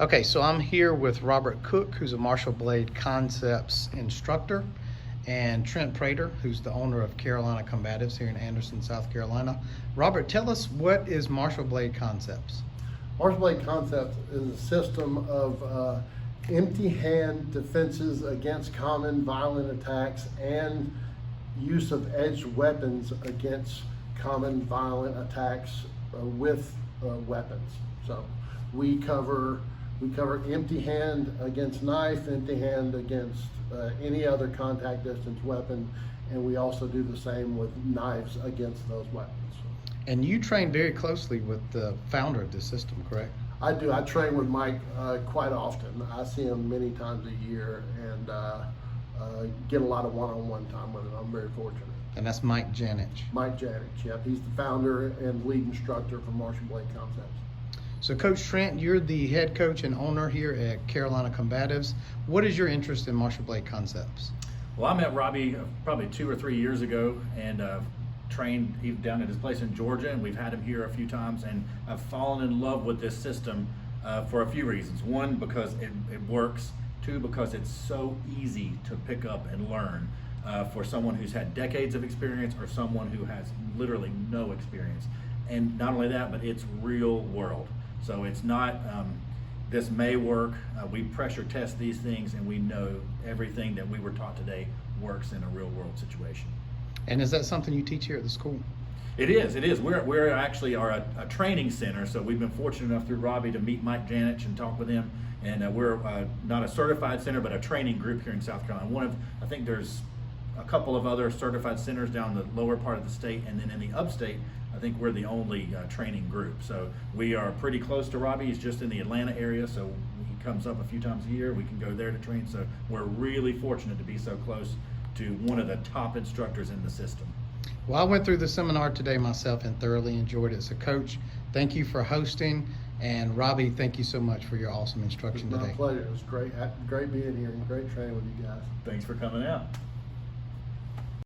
Okay, so I'm here with Robert Cook, who's a Martial Blade Concepts instructor, and Trent Praytor, who's the owner of Carolina Combatives here in Anderson, South Carolina. Robert, tell us, what is Martial Blade Concepts? Martial Blade Concepts is a system of empty hand defenses against common violent attacks and use of edged weapons against common violent attacks with weapons. So we cover empty hand against knife, empty hand against any other contact distance weapon, and we also do the same with knives against those weapons. And you train very closely with the founder of this system, correct? I do. I train with Mike quite often. I see him many times a year and get a lot of one-on-one time with him. I'm very fortunate. And that's Mike Janich. Mike Janich, yep. He's the founder and lead instructor for Martial Blade Concepts. So Coach Trent, you're the head coach and owner here at Carolina Combatives. What is your interest in Martial Blade Concepts? Well, I met Robbie probably 2 or 3 years ago and trained down at his place in Georgia, and we've had him here a few times, and I've fallen in love with this system for a few reasons. One, because it works. Two, because it's so easy to pick up and learn for someone who's had decades of experience or someone who has literally no experience. And not only that, but it's real world. So it's not, this may work. We pressure test these things, and we know everything that we were taught today works in a real world situation. And is that something you teach here at the school? It is. We're actually a training center, so we've been fortunate enough through Robbie to meet Mike Janich and talk with him. And we're not a certified center, but a training group here in South Carolina. I think there's a couple of other certified centers down the lower part of the state, and then in the upstate, I think we're the only training group. So we are pretty close to Robbie. He's just in the Atlanta area, so he comes up a few times a year. We can go there to train. So we're really fortunate to be so close to one of the top instructors in the system. Well, I went through the seminar today myself and thoroughly enjoyed it. So Coach, thank you for hosting, and Robbie, thank you so much for your awesome instruction today. My pleasure. It was great being here and great training with you guys. Thanks for coming out.